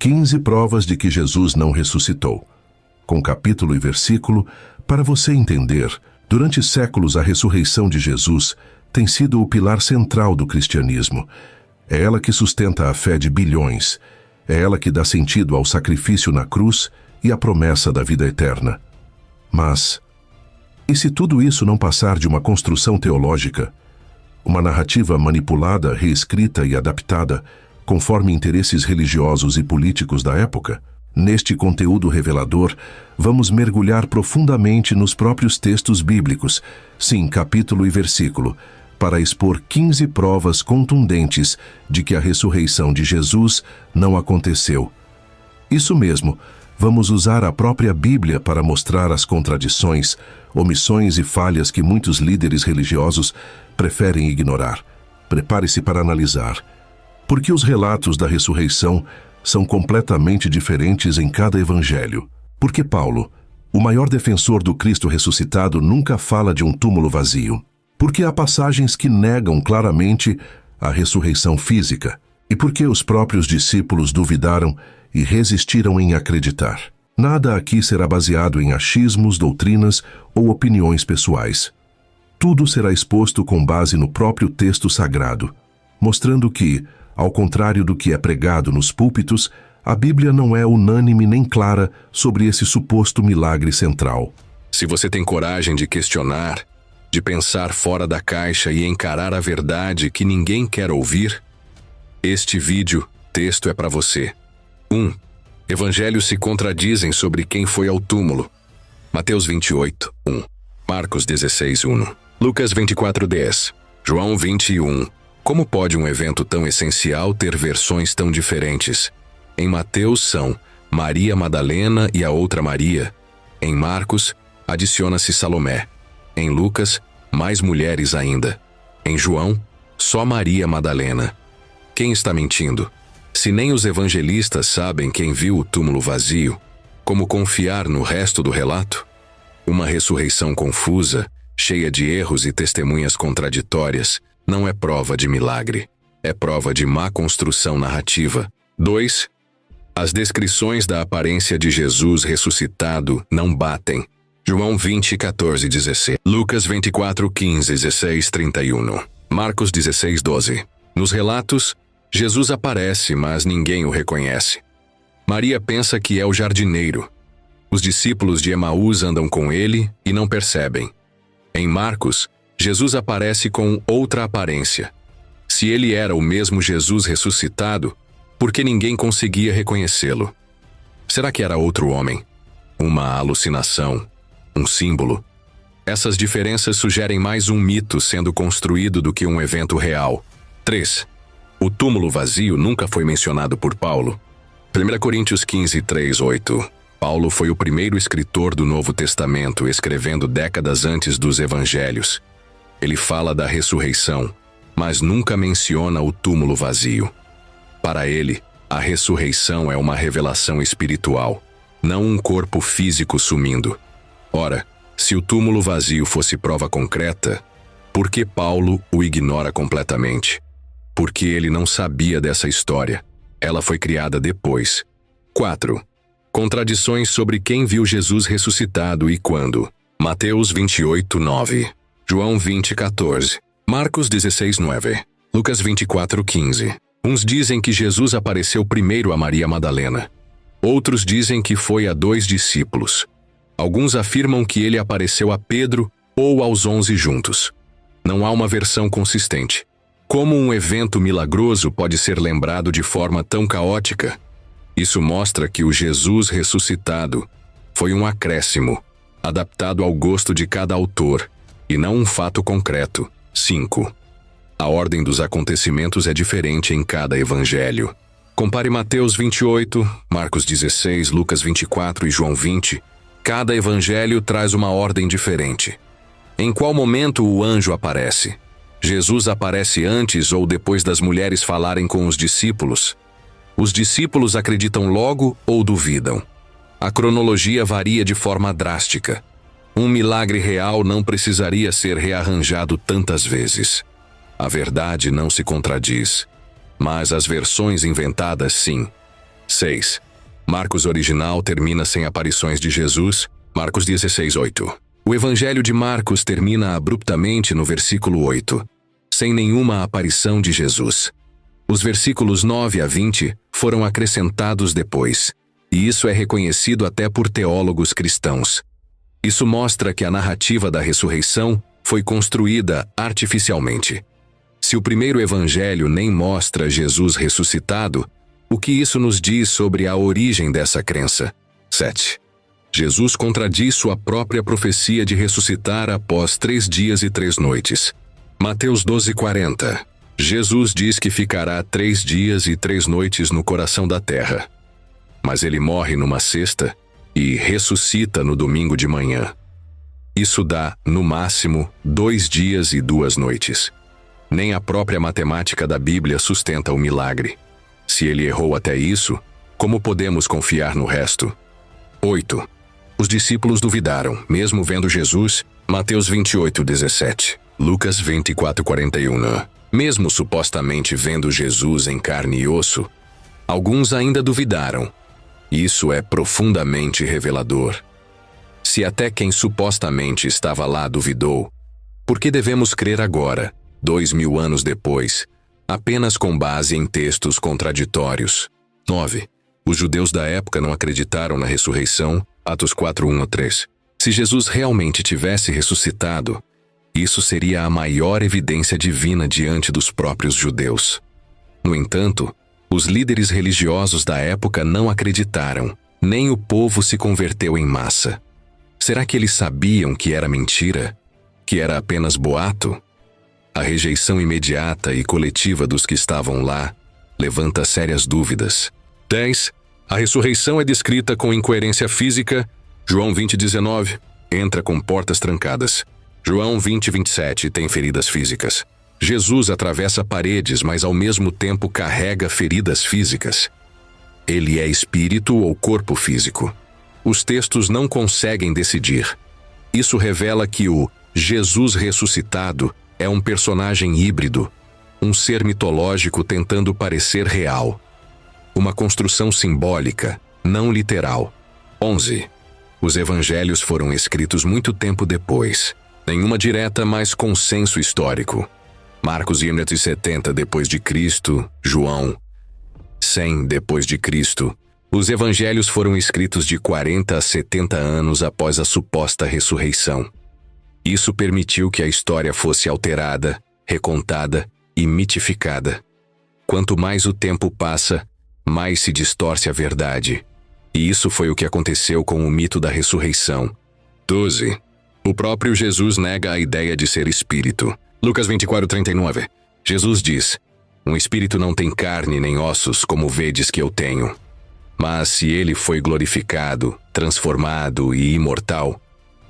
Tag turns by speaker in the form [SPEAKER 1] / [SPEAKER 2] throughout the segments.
[SPEAKER 1] 15 provas de que Jesus não ressuscitou. Com capítulo e versículo, para você entender, durante séculos a ressurreição de Jesus tem sido o pilar central do cristianismo. É ela que sustenta a fé de bilhões. É ela que dá sentido ao sacrifício na cruz e à promessa da vida eterna. Mas, e se tudo isso não passar de uma construção teológica? Uma narrativa manipulada, reescrita e adaptada, conforme interesses religiosos e políticos da época? Neste conteúdo revelador, vamos mergulhar profundamente nos próprios textos bíblicos, sim, capítulo e versículo, para expor 15 provas contundentes de que a ressurreição de Jesus não aconteceu. Isso mesmo, vamos usar a própria Bíblia para mostrar as contradições, omissões e falhas que muitos líderes religiosos preferem ignorar. Prepare-se para analisar. Porque os relatos da ressurreição são completamente diferentes em cada evangelho. Porque Paulo, o maior defensor do Cristo ressuscitado, nunca fala de um túmulo vazio. Porque há passagens que negam claramente a ressurreição física. E porque os próprios discípulos duvidaram e resistiram em acreditar. Nada aqui será baseado em achismos, doutrinas ou opiniões pessoais. Tudo será exposto com base no próprio texto sagrado, mostrando que, ao contrário do que é pregado nos púlpitos, a Bíblia não é unânime nem clara sobre esse suposto milagre central.
[SPEAKER 2] Se você tem coragem de questionar, de pensar fora da caixa e encarar a verdade que ninguém quer ouvir, este texto é para você. 1. Evangelhos se contradizem sobre quem foi ao túmulo. Mateus 28, 1. Marcos 16, 1. Lucas 24, 10. João 21. Como pode um evento tão essencial ter versões tão diferentes? Em Mateus são Maria Madalena e a outra Maria. Em Marcos, adiciona-se Salomé. Em Lucas, mais mulheres ainda. Em João, só Maria Madalena. Quem está mentindo? Se nem os evangelistas sabem quem viu o túmulo vazio, como confiar no resto do relato? Uma ressurreição confusa, cheia de erros e testemunhas contraditórias, não é prova de milagre. É prova de má construção narrativa. 2. As descrições da aparência de Jesus ressuscitado não batem. João 20, 14, 16. Lucas 24, 15, 16, 31. Marcos 16, 12. Nos relatos, Jesus aparece, mas ninguém o reconhece. Maria pensa que é o jardineiro. Os discípulos de Emaús andam com ele e não percebem. Em Marcos, Jesus aparece com outra aparência. Se ele era o mesmo Jesus ressuscitado, por que ninguém conseguia reconhecê-lo? Será que era outro homem? Uma alucinação? Um símbolo? Essas diferenças sugerem mais um mito sendo construído do que um evento real. 3. O túmulo vazio nunca foi mencionado por Paulo. 1 Coríntios 15, 3, 8. Paulo foi o primeiro escritor do Novo Testamento, escrevendo décadas antes dos evangelhos. Ele fala da ressurreição, mas nunca menciona o túmulo vazio. Para ele, a ressurreição é uma revelação espiritual, não um corpo físico sumindo. Ora, se o túmulo vazio fosse prova concreta, por que Paulo o ignora completamente? Porque ele não sabia dessa história. Ela foi criada depois. 4. Contradições sobre quem viu Jesus ressuscitado e quando. Mateus 28, 9. João 20, 14. Marcos 16, 9. Lucas 24, 15. Uns dizem que Jesus apareceu primeiro a Maria Madalena. Outros dizem que foi a 2 discípulos. Alguns afirmam que ele apareceu a Pedro ou aos 11 juntos. Não há uma versão consistente. Como um evento milagroso pode ser lembrado de forma tão caótica? Isso mostra que o Jesus ressuscitado foi um acréscimo, adaptado ao gosto de cada autor, e não um fato concreto. 5. A ordem dos acontecimentos é diferente em cada evangelho. Compare Mateus 28, Marcos 16, Lucas 24 e João 20. Cada evangelho traz uma ordem diferente. Em qual momento o anjo aparece? Jesus aparece antes ou depois das mulheres falarem com os discípulos? Os discípulos acreditam logo ou duvidam? A cronologia varia de forma drástica. Um milagre real não precisaria ser rearranjado tantas vezes. A verdade não se contradiz, mas as versões inventadas sim. 6. Marcos original termina sem aparições de Jesus, Marcos 16:8. O Evangelho de Marcos termina abruptamente no versículo 8, sem nenhuma aparição de Jesus. Os versículos 9 a 20 foram acrescentados depois, e isso é reconhecido até por teólogos cristãos. Isso mostra que a narrativa da ressurreição foi construída artificialmente. Se o primeiro evangelho nem mostra Jesus ressuscitado, o que isso nos diz sobre a origem dessa crença? 7. Jesus contradiz sua própria profecia de ressuscitar após 3 dias e 3 noites. Mateus 12:40. Jesus diz que ficará 3 dias e 3 noites no coração da terra. Mas ele morre numa sexta e ressuscita no domingo de manhã. Isso dá, no máximo, 2 dias e 2 noites. Nem a própria matemática da Bíblia sustenta o milagre. Se ele errou até isso, como podemos confiar no resto? 8. Os discípulos duvidaram, mesmo vendo Jesus, Mateus 28:17, Lucas 24:41. Mesmo supostamente vendo Jesus em carne e osso, alguns ainda duvidaram. Isso é profundamente revelador. Se até quem supostamente estava lá duvidou, por que devemos crer agora, 2000 anos depois, apenas com base em textos contraditórios? 9. Os judeus da época não acreditaram na ressurreição, Atos 4:1-3. Se Jesus realmente tivesse ressuscitado, isso seria a maior evidência divina diante dos próprios judeus. No entanto, os líderes religiosos da época não acreditaram, nem o povo se converteu em massa. Será que eles sabiam que era mentira? Que era apenas boato? A rejeição imediata e coletiva dos que estavam lá levanta sérias dúvidas. 10. A ressurreição é descrita com incoerência física. João 20:19 entra com portas trancadas. João 20:27 tem feridas físicas. Jesus atravessa paredes, mas ao mesmo tempo carrega feridas físicas. Ele é espírito ou corpo físico? Os textos não conseguem decidir. Isso revela que o Jesus ressuscitado é um personagem híbrido, um ser mitológico tentando parecer real. Uma construção simbólica, não literal. 11. Os evangelhos foram escritos muito tempo depois. Nenhuma direta, mas consenso histórico. Marcos 170 depois de Cristo, João 100 depois de Cristo. Os evangelhos foram escritos de 40 a 70 anos após a suposta ressurreição. Isso permitiu que a história fosse alterada, recontada e mitificada. Quanto mais o tempo passa, mais se distorce a verdade. E isso foi o que aconteceu com o mito da ressurreição. 12. O próprio Jesus nega a ideia de ser espírito. Lucas 24:39. Jesus diz: um espírito não tem carne nem ossos, como vedes que eu tenho. Mas se ele foi glorificado, transformado e imortal,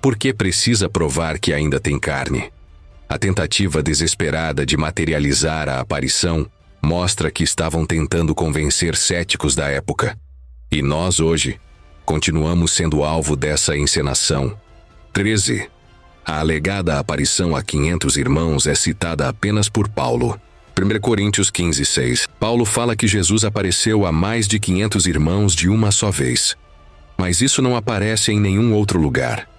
[SPEAKER 2] por que precisa provar que ainda tem carne? A tentativa desesperada de materializar a aparição mostra que estavam tentando convencer céticos da época. E nós, hoje, continuamos sendo alvo dessa encenação. 13. A alegada aparição a 500 irmãos é citada apenas por Paulo. 1 Coríntios 15:6. Paulo fala que Jesus apareceu a mais de 500 irmãos de uma só vez. Mas isso não aparece em nenhum outro lugar.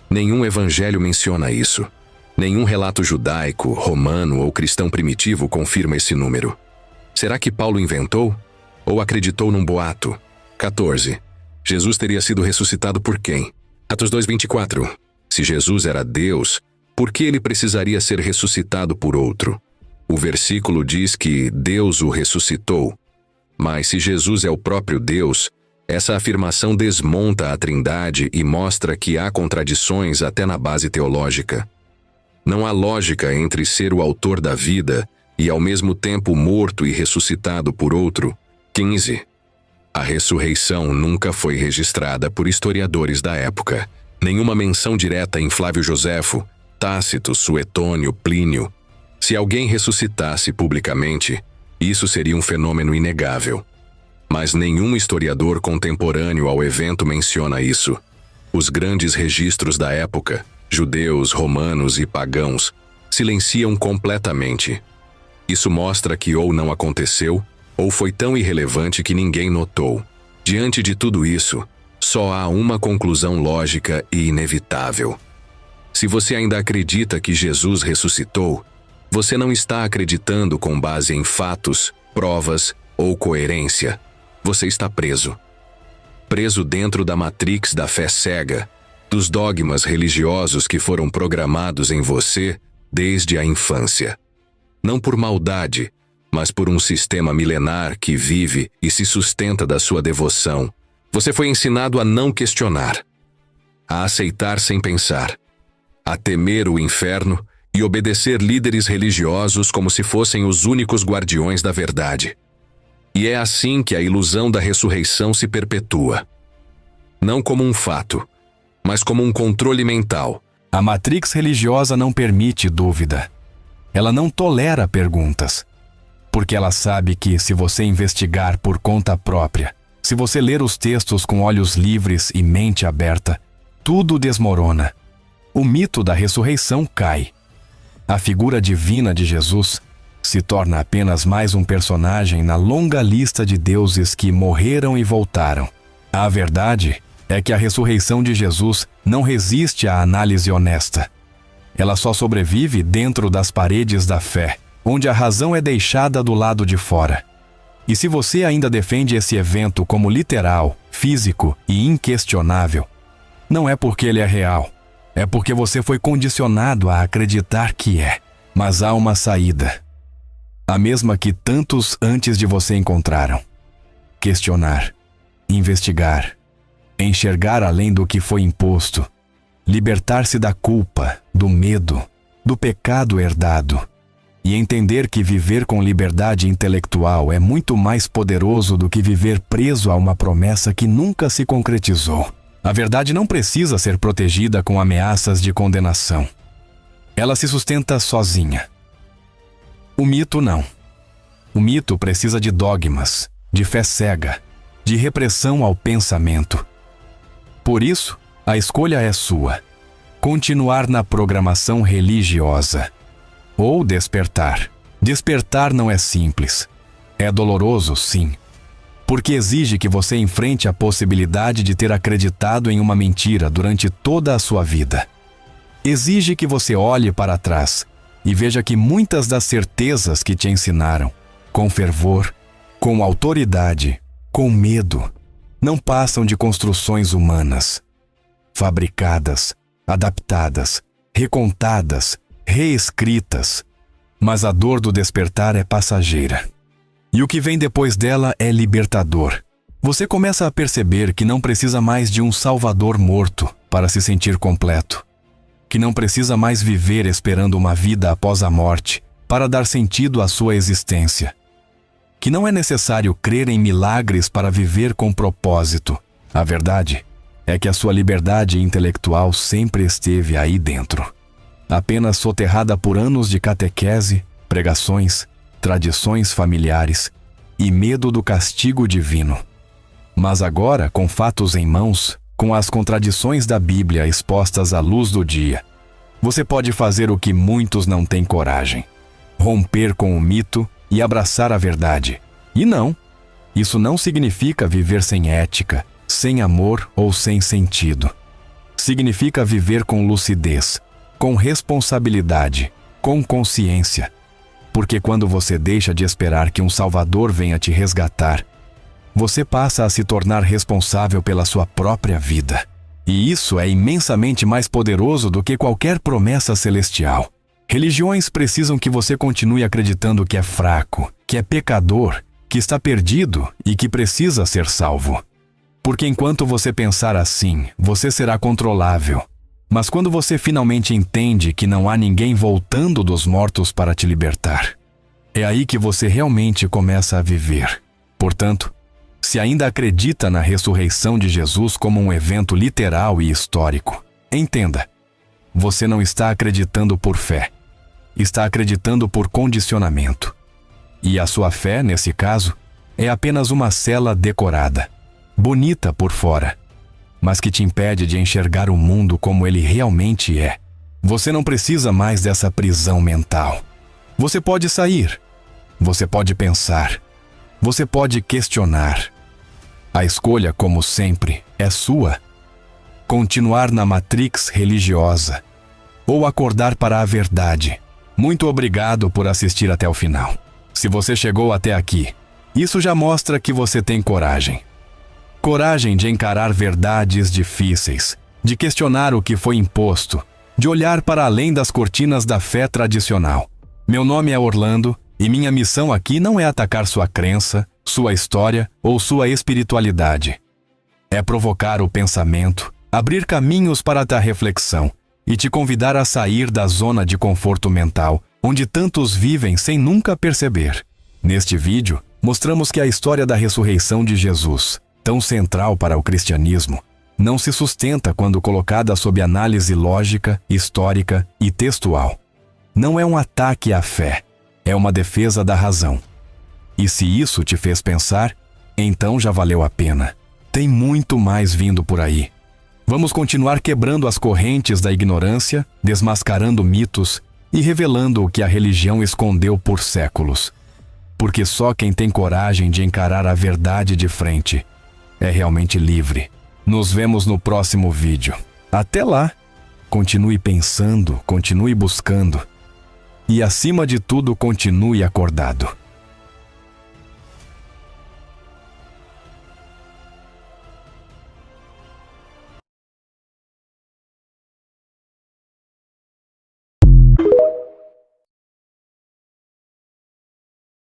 [SPEAKER 2] Nenhum evangelho menciona isso. Nenhum relato judaico, romano ou cristão primitivo confirma esse número. Será que Paulo inventou? Ou acreditou num boato? 14. Jesus teria sido ressuscitado por quem? Atos 2:24. Se Jesus era Deus, por que ele precisaria ser ressuscitado por outro? O versículo diz que Deus o ressuscitou. Mas se Jesus é o próprio Deus, essa afirmação desmonta a Trindade e mostra que há contradições até na base teológica. Não há lógica entre ser o autor da vida e ao mesmo tempo morto e ressuscitado por outro. 15. A ressurreição nunca foi registrada por historiadores da época. Nenhuma menção direta em Flávio Joséfo, Tácito, Suetônio, Plínio. Se alguém ressuscitasse publicamente, isso seria um fenômeno inegável. Mas nenhum historiador contemporâneo ao evento menciona isso. Os grandes registros da época, judeus, romanos e pagãos, silenciam completamente. Isso mostra que ou não aconteceu, ou foi tão irrelevante que ninguém notou. Diante de tudo isso, só há uma conclusão lógica e inevitável. Se você ainda acredita que Jesus ressuscitou, você não está acreditando com base em fatos, provas ou coerência. Você está preso. Preso dentro da matrix da fé cega, dos dogmas religiosos que foram programados em você desde a infância. Não por maldade, mas por um sistema milenar que vive e se sustenta da sua devoção. Você foi ensinado a não questionar, a aceitar sem pensar, a temer o inferno e obedecer líderes religiosos como se fossem os únicos guardiões da verdade. E é assim que a ilusão da ressurreição se perpetua. Não como um fato, mas como um controle mental.
[SPEAKER 3] A matrix religiosa não permite dúvida. Ela não tolera perguntas. Porque ela sabe que, se você investigar por conta própria, se você ler os textos com olhos livres e mente aberta, tudo desmorona. O mito da ressurreição cai. A figura divina de Jesus se torna apenas mais um personagem na longa lista de deuses que morreram e voltaram. A verdade é que a ressurreição de Jesus não resiste à análise honesta. Ela só sobrevive dentro das paredes da fé, onde a razão é deixada do lado de fora. E se você ainda defende esse evento como literal, físico e inquestionável, não é porque ele é real, é porque você foi condicionado a acreditar que é. Mas há uma saída. A mesma que tantos antes de você encontraram. Questionar, investigar, enxergar além do que foi imposto, libertar-se da culpa, do medo, do pecado herdado, e entender que viver com liberdade intelectual é muito mais poderoso do que viver preso a uma promessa que nunca se concretizou. A verdade não precisa ser protegida com ameaças de condenação. Ela se sustenta sozinha. O mito não. O mito precisa de dogmas, de fé cega, de repressão ao pensamento. Por isso, a escolha é sua. Continuar na programação religiosa. Ou despertar. Despertar não é simples. É doloroso, sim. Porque exige que você enfrente a possibilidade de ter acreditado em uma mentira durante toda a sua vida. Exige que você olhe para trás e veja que muitas das certezas que te ensinaram, com fervor, com autoridade, com medo, não passam de construções humanas, fabricadas, adaptadas, recontadas, reescritas. Mas a dor do despertar é passageira. E o que vem depois dela é libertador. Você começa a perceber que não precisa mais de um salvador morto para se sentir completo. Que não precisa mais viver esperando uma vida após a morte para dar sentido à sua existência. Que não é necessário crer em milagres para viver com propósito. A verdade é que a sua liberdade intelectual sempre esteve aí dentro. Apenas soterrada por anos de catequese, pregações, tradições familiares e medo do castigo divino. Mas agora, com fatos em mãos, com as contradições da Bíblia expostas à luz do dia, você pode fazer o que muitos não têm coragem: romper com o mito e abraçar a verdade. E não, isso não significa viver sem ética, sem amor ou sem sentido. Significa viver com lucidez, com responsabilidade, com consciência. Porque quando você deixa de esperar que um Salvador venha te resgatar, você passa a se tornar responsável pela sua própria vida. E isso é imensamente mais poderoso do que qualquer promessa celestial. Religiões precisam que você continue acreditando que é fraco, que é pecador, que está perdido e que precisa ser salvo. Porque enquanto você pensar assim, você será controlável. Mas quando você finalmente entende que não há ninguém voltando dos mortos para te libertar, é aí que você realmente começa a viver. Portanto, se ainda acredita na ressurreição de Jesus como um evento literal e histórico, entenda, você não está acreditando por fé, está acreditando por condicionamento. E a sua fé, nesse caso, é apenas uma cela decorada, bonita por fora, mas que te impede de enxergar o mundo como ele realmente é. Você não precisa mais dessa prisão mental. Você pode sair. Você pode pensar. Você pode questionar. A escolha, como sempre, é sua. Continuar na matrix religiosa ou acordar para a verdade. Muito obrigado por assistir até o final. Se você chegou até aqui, isso já mostra que você tem coragem. Coragem de encarar verdades difíceis, de questionar o que foi imposto, de olhar para além das cortinas da fé tradicional. Meu nome é Orlando e minha missão aqui não é atacar sua crença, sua história ou sua espiritualidade. É provocar o pensamento, abrir caminhos para a reflexão e te convidar a sair da zona de conforto mental, onde tantos vivem sem nunca perceber. Neste vídeo, mostramos que a história da ressurreição de Jesus, tão central para o cristianismo, não se sustenta quando colocada sob análise lógica, histórica e textual. Não é um ataque à fé, é uma defesa da razão. E se isso te fez pensar, então já valeu a pena. Tem muito mais vindo por aí. Vamos continuar quebrando as correntes da ignorância, desmascarando mitos e revelando o que a religião escondeu por séculos. Porque só quem tem coragem de encarar a verdade de frente é realmente livre. Nos vemos no próximo vídeo. Até lá! Continue pensando, continue buscando. E acima de tudo, continue acordado.